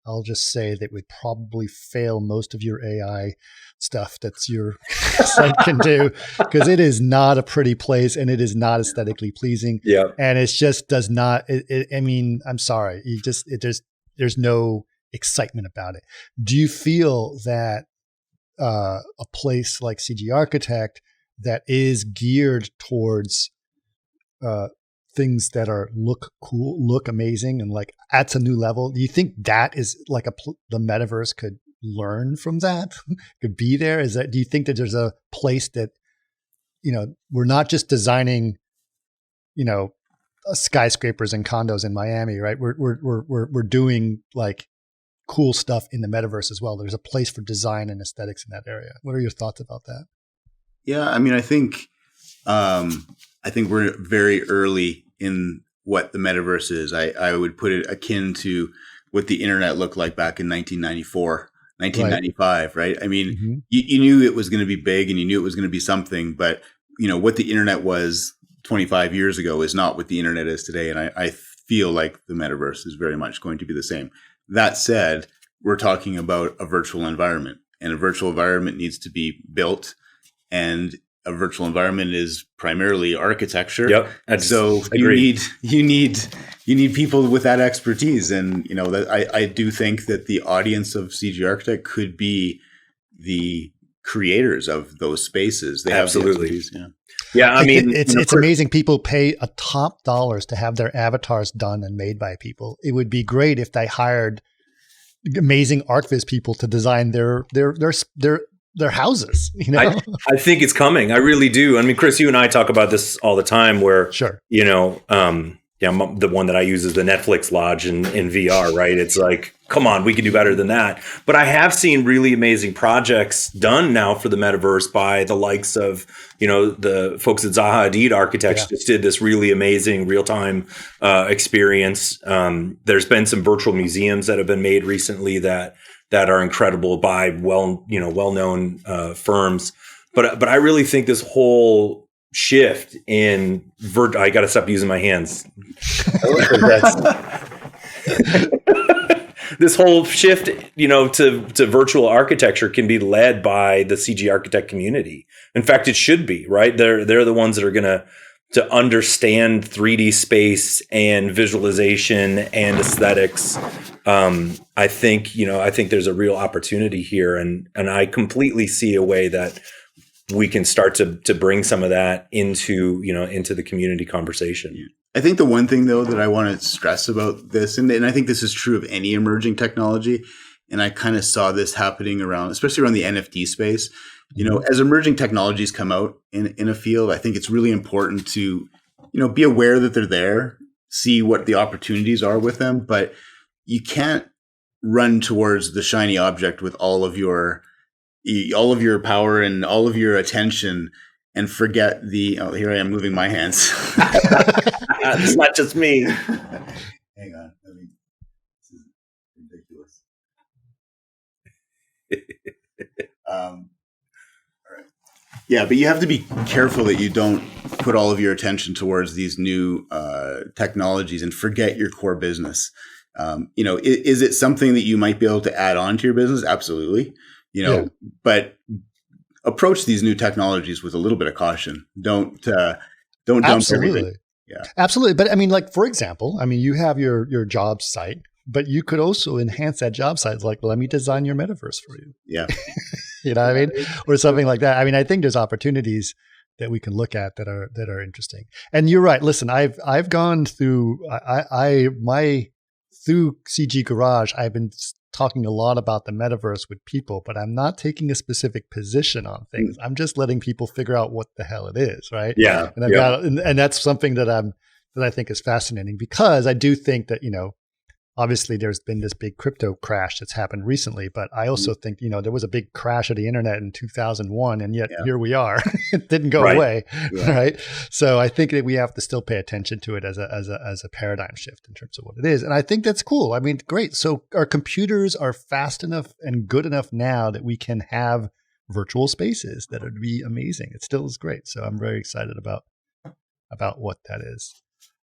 I'll just say that would probably fail most of your AI stuff that's your site can do, because it is not a pretty place and it is not aesthetically pleasing. Yeah. And it just does not, I mean, I'm sorry. There's no excitement about it. Do you feel that a place like CGarchitect that is geared towards things that are look cool, look amazing, and like adds a new level, do you think that is like the metaverse could learn from that? Could be there? Do you think that there's a place that, we're not just designing, skyscrapers and condos in Miami, right? We're doing like cool stuff in the metaverse as well. There's a place for design and aesthetics in that area. What are your thoughts about that? Yeah, I mean, I think we're very early in what the metaverse is. I would put it akin to what the internet looked like back in 1994, 1995, right? I mean, you knew it was going to be big and you knew it was going to be something, but what the internet was 25 years ago is not what the internet is today. And I feel like the metaverse is very much going to be the same. That said, we're talking about a virtual environment, and a virtual environment needs to be built, and a virtual environment is primarily architecture. Yep. So you need people with that expertise. And, I do think that the audience of CGarchitect could be the creators of those spaces. They Absolutely. Have the Yeah. I mean, it's amazing. People pay a top dollars to have their avatars done and made by people. It would be great if they hired amazing ArcViz people to design their houses. I think it's coming. I really do. I mean, Chris, you and I talk about this all the time where, sure. The one that I use is the Netflix Lodge in VR, right? It's like, come on, we can do better than that. But I have seen really amazing projects done now for the metaverse by the likes of, the folks at Zaha Hadid Architects just did this really amazing real-time experience. There's been some virtual museums that have been made recently that are incredible by well-known firms. But I really think this whole shift in I got to stop using my hands. This whole shift, to virtual architecture can be led by the CGarchitect community. In fact, it should be, right? They're the ones that are going to understand 3D space and visualization and aesthetics. I think there's a real opportunity here, and I completely see a way that we can start to bring some of that into the community conversation. Yeah. I think the one thing though that I want to stress about this, and I think this is true of any emerging technology, and I kind of saw this happening especially around the NFT space. As emerging technologies come out in a field, I think it's really important to, be aware that they're there, see what the opportunities are with them, but you can't run towards the shiny object with all of your power and all of your attention and forget here I am moving my hands. It's not just me. Hang on. This is ridiculous. All right. Yeah, but you have to be careful that you don't put all of your attention towards these new technologies and forget your core business. Is it something that you might be able to add on to your business? Absolutely. But approach these new technologies with a little bit of caution. Don't dump everything. Yeah, absolutely. But I mean, like, for example, you have your job site, but you could also enhance that job site. It's like, let me design your metaverse for you. Yeah. You know what I mean? Or something like that. I think there's opportunities that we can look at that are interesting. And you're right. Listen, I've gone through through CG Garage, I've been talking a lot about the metaverse with people, but I'm not taking a specific position on things. I'm just letting people figure out what the hell it is, right? Yeah. And and that's something that I think is fascinating, because I do think that, obviously there's been this big crypto crash that's happened recently, but I also think, there was a big crash of the internet in 2001, and yet here we are. It didn't go away, right? So I think that we have to still pay attention to it as a paradigm shift in terms of what it is. And I think that's cool. Great. So our computers are fast enough and good enough now that we can have virtual spaces that would be amazing. It still is great. So I'm very excited about what that is.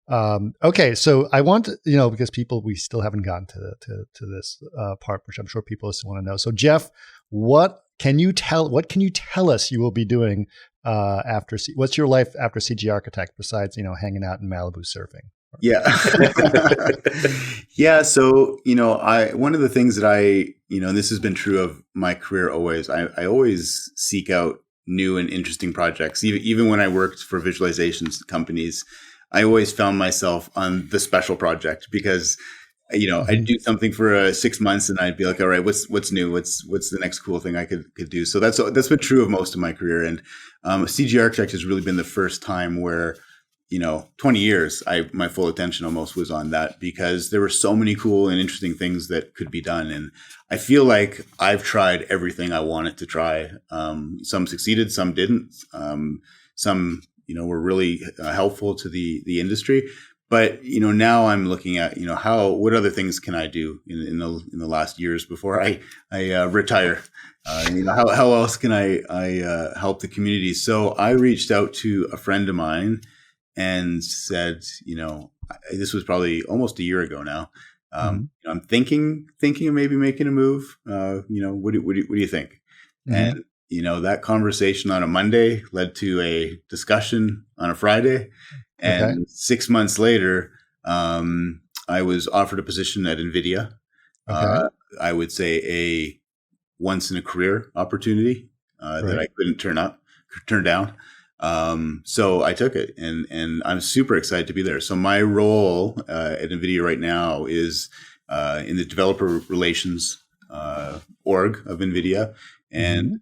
Okay, so I want to, because we still haven't gotten to this part, which I'm sure people still want to know. So Jeff, what can you tell us you will be doing what's your life after CGarchitect besides, hanging out in Malibu surfing? Yeah. Yeah. So, one of the things that and this has been true of my career always, I always seek out new and interesting projects. Even when I worked for visualizations companies, I always found myself on the special project because, I'd do something for 6 months and I'd be like, all right, what's new? What's the next cool thing I could do? So that's been true of most of my career. And CGarchitect has really been the first time where, 20 years, my full attention almost was on that because there were so many cool and interesting things that could be done. And I feel like I've tried everything I wanted to try. Some succeeded, some didn't. Some, were really helpful to the industry. But, now I'm looking at, what other things can I do in the last years before I retire? How else can I help the community? So I reached out to a friend of mine and said, this was probably almost a year ago now. I'm thinking of maybe making a move. What do you think? Mm-hmm. And that conversation on a Monday led to a discussion on a Friday, and 6 months later, I was offered a position at NVIDIA. I would say a once in a career opportunity that I couldn't turn down. So I took it and I'm super excited to be there. So my role at NVIDIA right now is in the developer relations org of NVIDIA. And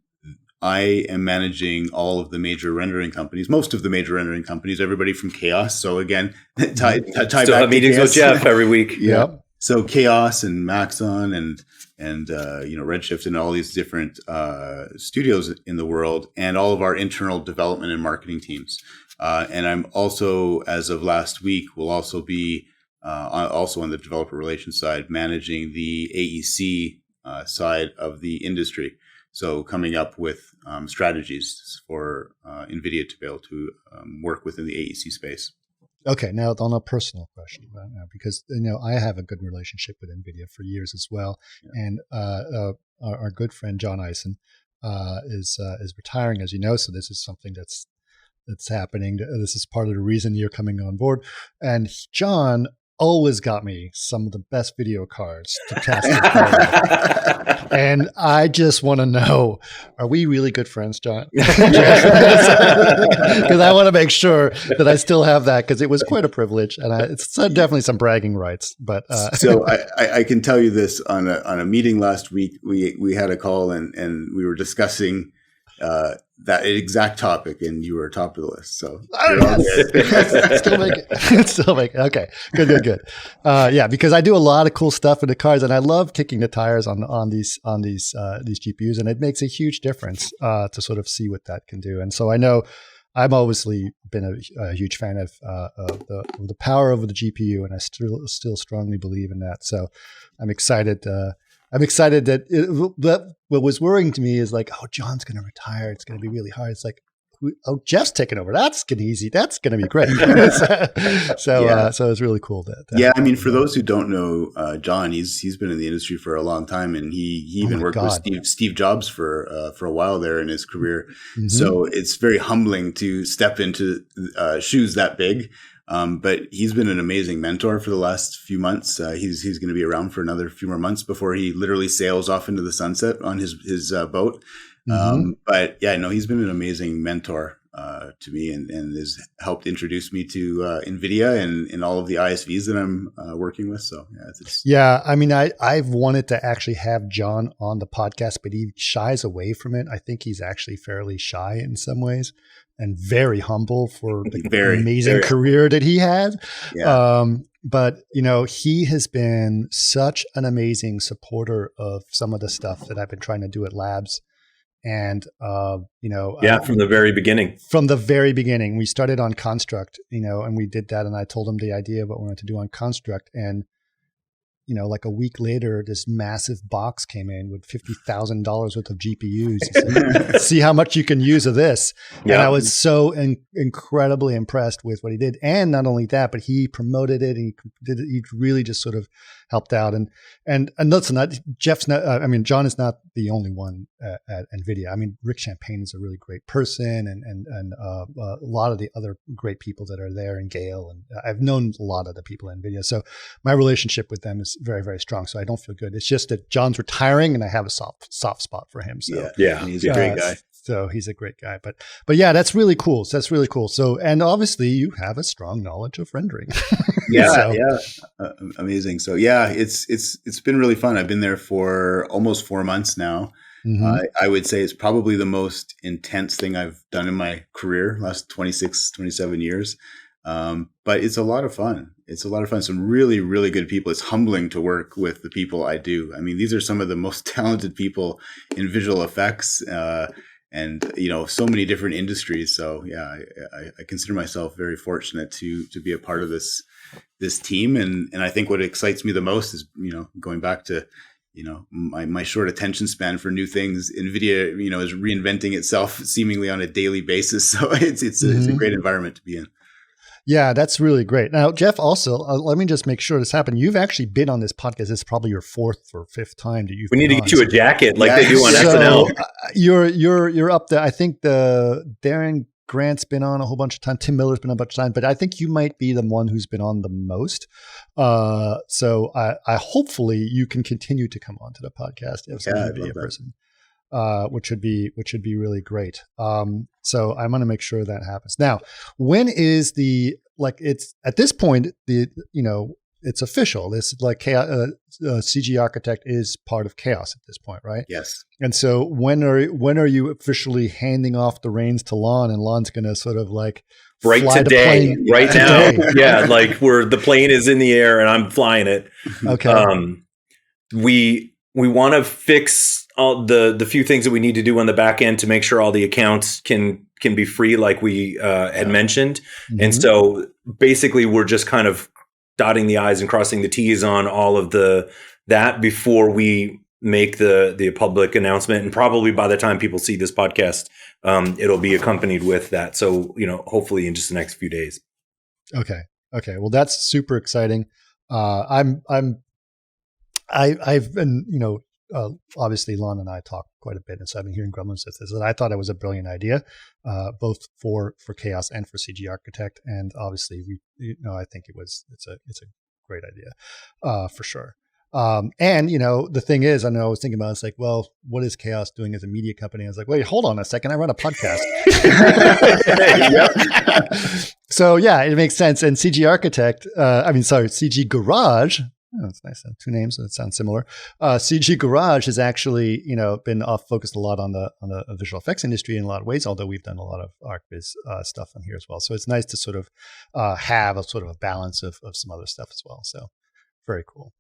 I am managing all of the major rendering companies, most of the major rendering companies, everybody from Chaos. So again, tie Still back have meetings with Jeff every week. Yep. So Chaos and Maxon and Redshift and all these different studios in the world, and all of our internal development and marketing teams. And I'm also, as of last week, will also be also on the developer relations side, managing the AEC side of the industry. So coming up with strategies for NVIDIA to be able to work within the AEC space. Okay, now on a personal question right now, because I have a good relationship with NVIDIA for years as well, and our good friend John Eisen is retiring, as you know. So this is something that's happening. This is part of the reason you're coming on board. And John always got me some of the best video cards to test it. And I just want to know, are we really good friends, John? Because I want to make sure that I still have that, because it was quite a privilege, and it's definitely some bragging rights. But so I can tell you this: on a meeting last week, we had a call and we were discussing that exact topic, and you were top of the list. So still make it. Okay, good. Yeah, because I do a lot of cool stuff in the cars, and I love kicking the tires on these GPUs, and it makes a huge difference to sort of see what that can do. And so I know I've obviously been a huge fan of the power of the GPU, and I still strongly believe in that. So I'm excited. I'm excited that what was worrying to me is like, oh, John's going to retire. It's going to be really hard. It's like, oh, Jeff's taking over. That's going to be easy. That's going to be great. So it's really cool. I mean, for those who don't know, John, he's been in the industry for a long time, and he even worked with Steve Jobs for a while there in his career. Mm-hmm. So it's very humbling to step into shoes that big. But he's been an amazing mentor for the last few months. He's going to be around for another few more months before he literally sails off into the sunset on his boat. Mm-hmm. But yeah, no, he's been an amazing mentor to me, and has helped introduce me to NVIDIA and all of the ISVs that I'm working with. So I mean, I've wanted to actually have John on the podcast, but he shies away from it. I think he's actually fairly shy in some ways, and very humble for the amazing career that he had. Yeah. But, he has been such an amazing supporter of some of the stuff that I've been trying to do at labs. And, from the very beginning. From the very beginning, we started on Construct, and we did that. And I told him the idea of what we wanted to do on Construct. And like a week later, this massive box came in with $50,000 worth of GPUs. Like, see how much you can use of this. Yeah. And I was so incredibly impressed with what he did. And not only that, but he promoted it, and he really just sort of helped out. And listen, John is not the only one at NVIDIA. I mean, Rick Champagne is a really great person, and a lot of the other great people that are there, and Gail, and I've known a lot of the people at NVIDIA. So my relationship with them is very, very strong. So I don't feel good. It's just that John's retiring, and I have a soft spot for him. So Yeah. He's a great guy. So he's a great guy, but yeah, that's really cool. So that's really cool. So, and obviously you have a strong knowledge of rendering. Amazing. So yeah, it's been really fun. I've been there for almost 4 months now. Mm-hmm. I would say it's probably the most intense thing I've done in my career, last 26, 27 years. But it's a lot of fun. It's a lot of fun. Some really, really good people. It's humbling to work with the people I do. I mean, these are some of the most talented people in visual effects, and so many different industries. So yeah, I consider myself very fortunate to be a part of this team. And I think what excites me the most is, going back to, my short attention span for new things. NVIDIA, is reinventing itself seemingly on a daily basis. So it's a great environment to be in. Yeah, that's really great. Now, Jeff, also, let me just make sure this happened. You've actually been on this podcast. This is probably your 4th or 5th time that you've We need to been get you a jacket like they do on So, SNL. You're up there. I think Darren Grant's been on a whole bunch of times. Tim Miller's been on a bunch of times, but I think you might be the one who's been on the most. So I hopefully you can continue to come onto the podcast as an NVIDIA person. Which would be really great. So I'm going to make sure that happens. Now, when is it's at this point, it's official. This CGarchitect is part of Chaos at this point, right? Yes. And so when are you officially handing off the reins to Lon, and Lon's going to sort of right fly today, the plane right today? now. Yeah. Like the plane is in the air and I'm flying it. Okay. We want to fix all the few things that we need to do on the back end to make sure all the accounts can be free, like we had mentioned. Mm-hmm. And so basically we're just kind of dotting the I's and crossing the T's on all of that before we make the public announcement. And probably by the time people see this podcast, it'll be accompanied with that. So, hopefully in just the next few days. Okay. Well, that's super exciting. I've been, obviously Lon and I talk quite a bit, and so I've been hearing gremlins with this, and I thought it was a brilliant idea, both for Chaos and for CGarchitect, and obviously I think it's a great idea, for sure. And the thing is, I know I was thinking about it's like, well, what is Chaos doing as a media company? I was like, wait, hold on a second, I run a podcast. So yeah, it makes sense. And CGarchitect, CG Garage. Oh, it's nice. Two names that sound similar. CG Garage has actually, been focused a lot on the visual effects industry in a lot of ways, although we've done a lot of ArcViz stuff on here as well. So it's nice to sort of have a sort of a balance of some other stuff as well. So very cool.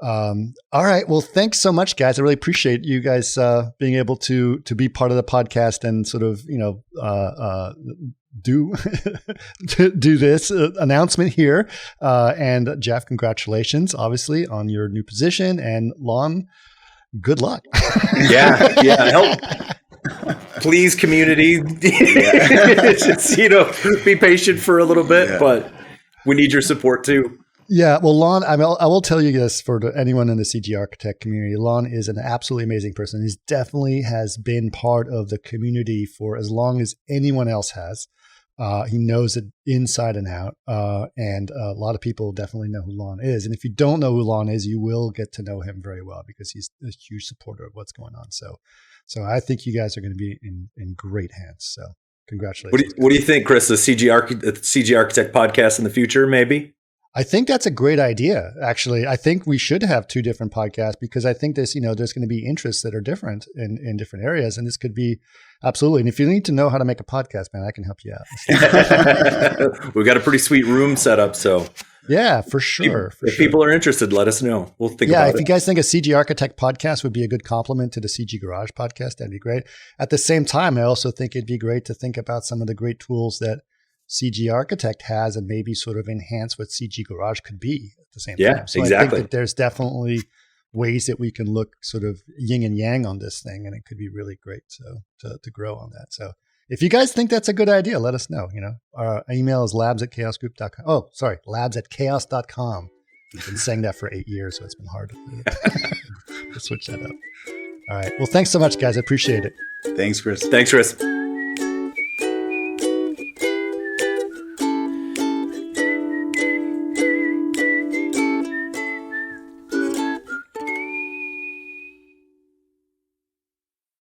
All right. Well, thanks so much, guys. I really appreciate you guys being able to be part of the podcast and sort of, do this announcement here. And Jeff, congratulations, obviously, on your new position. And Lon, good luck. Yeah. Help. Please, community. Just, be patient for a little bit, but we need your support too. Yeah, well, Lon, I will tell you this for anyone in the CGarchitect community. Lon is an absolutely amazing person. He definitely has been part of the community for as long as anyone else has. He knows it inside and out, and a lot of people definitely know who Lon is. And if you don't know who Lon is, you will get to know him very well because he's a huge supporter of what's going on. So I think you guys are going to be in great hands. So congratulations. What do you think, Chris? The CG Architect podcast in the future, maybe? I think that's a great idea. Actually, I think we should have 2 different podcasts because I think there's going to be interests that are different in different areas. And this could be absolutely. And if you need to know how to make a podcast, man, I can help you out. We've got a pretty sweet room set up. So yeah, for sure. If people are interested, let us know. We'll think about it. Yeah, if you guys think a CGarchitect podcast would be a good complement to the CG Garage podcast, that'd be great. At the same time, I also think it'd be great to think about some of the great tools that CG Architect has and maybe sort of enhance what CG Garage could be at the same Yeah, time. So I exactly. think that there's definitely ways that we can look sort of yin and yang on this thing, and it could be really great to grow on that. So if you guys think that's a good idea, let us know. Our email is labs@chaosgroup.com. Oh, sorry, labs@chaos.com. I've been saying that for 8 years, so it's been hard to switch that up. All right. Well, thanks so much, guys. I appreciate it. Thanks, Chris. Thanks, Chris.